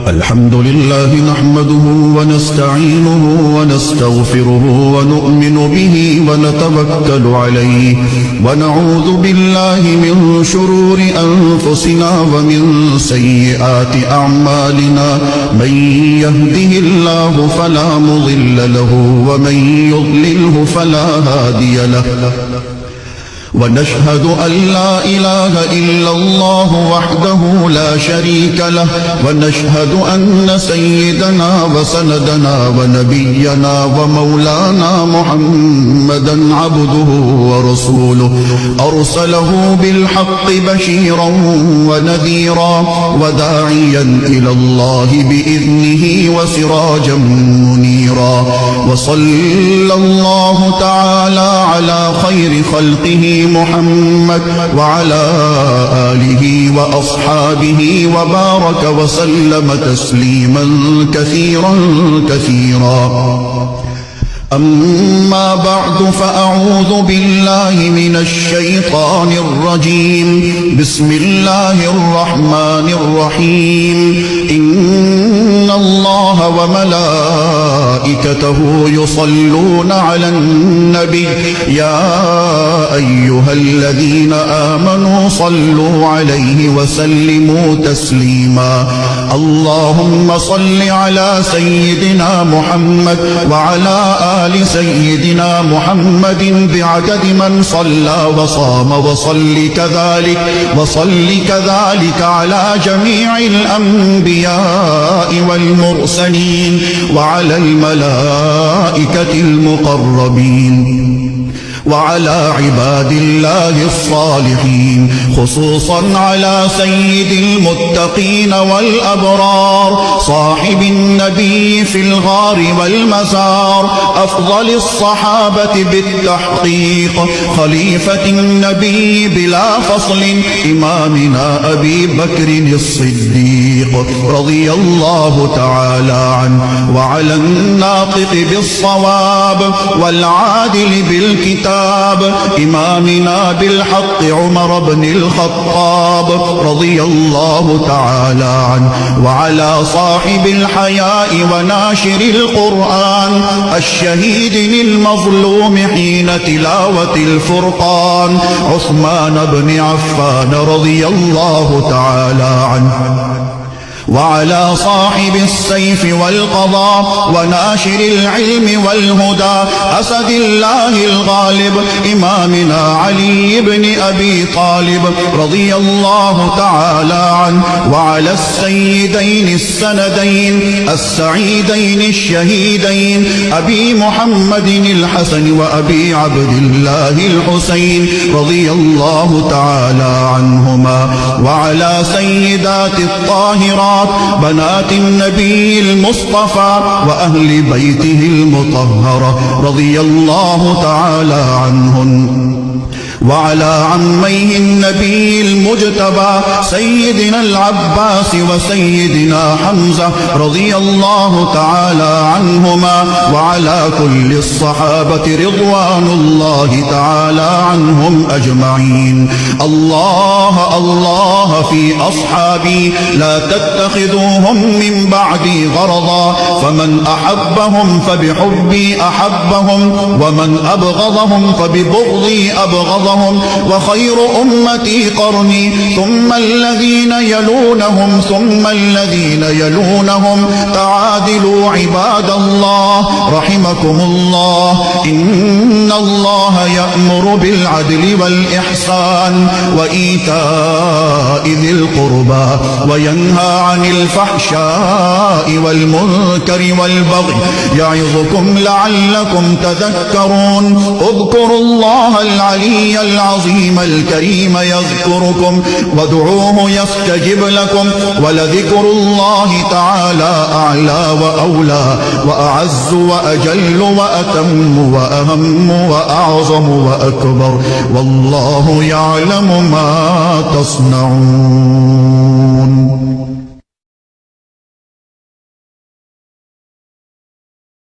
الحمد لله نحمده ونستعينه ونستغفره ونؤمن به ونتوكل عليه ونعوذ بالله من شرور أنفسنا ومن سيئات أعمالنا من يهده الله فلا مضل له ومن يضلله فلا هادي له ونشهد أن لا إله إلا الله وحده لا شريك له ونشهد أن سيدنا وسندنا ونبينا ومولانا محمدا عبده ورسوله أرسله بالحق بشيرا ونذيرا وداعيا إلى الله بإذنه وسراجا منيرا وصلى الله تعالى على خير خلقه محمد وعلى آله وأصحابه وبارك وسلم تسليما كثيرا أما بعد فأعوذ بالله من الشيطان الرجيم بسم الله الرحمن الرحيم إن الله وملائكته يصلون على النبي يا أيها الذين آمنوا صلوا عليه وسلموا تسليما اللهم صل على سيدنا محمد وعلى آل سيدنا محمد بعدد من صلى وصام وصل كذلك على جميع الأنبياء والمرسلين وعلى الملائكة المقربين وعلى عباد الله الصالحين خصوصا على سيد المتقين والأبرار صاحب النبي في الغار والمزار أفضل الصحابة بالتحقيق خليفة النبي بلا فصل إمامنا أبي بكر الصديق رضي الله تعالى عنه وعلى الناطق بالصواب والعادل بالكتاب إمامنا بالحق عمر بن الخطاب رضي الله تعالى عنه وعلى صاحب الحياء وناشر القرآن الشهيد للمظلوم حين تلاوة الفرقان عثمان بن عفان رضي الله تعالى عنه وعلى صاحب السيف والقضاء وناشر العلم والهدى أسد الله الغالب إمامنا علي بن أبي طالب رضي الله تعالى عنه وعلى السيدين السندين السعيدين الشهيدين أبي محمد الحسن وأبي عبد الله الحسين رضي الله تعالى عنهما وعلى سيدات الطاهرات بنات النبي المصطفى وأهل بيته المطهرة رضي الله تعالى عنهن وعلى عميه النبي المجتبى سيدنا العباس وسيدنا حمزة رضي الله تعالى عنهما وعلى كل الصحابة رضوان الله تعالى عنهم أجمعين الله في أصحابي لا تتخذوهم من بعدي غرضا فمن أحبهم فبحبي أحبهم ومن أبغضهم فببغضي أبغضهم وخير أمتي قرني ثم الذين يلونهم ثم الذين يلونهم تعادلوا عباد الله رحمكم الله إن الله يأمر بالعدل والإحسان وإيتاء ذي القربى وينهى عن الفحشاء والمنكر والبغي يعظكم لعلكم تذكرون اذكروا الله العلي العظيم الكريم يذكركم وادعوه يستجب لكم ولذكر الله تعالى أعلى وأولى وأعز وأجل وأتم وأهم وأعظم وأكبر والله يعلم ما تصنعون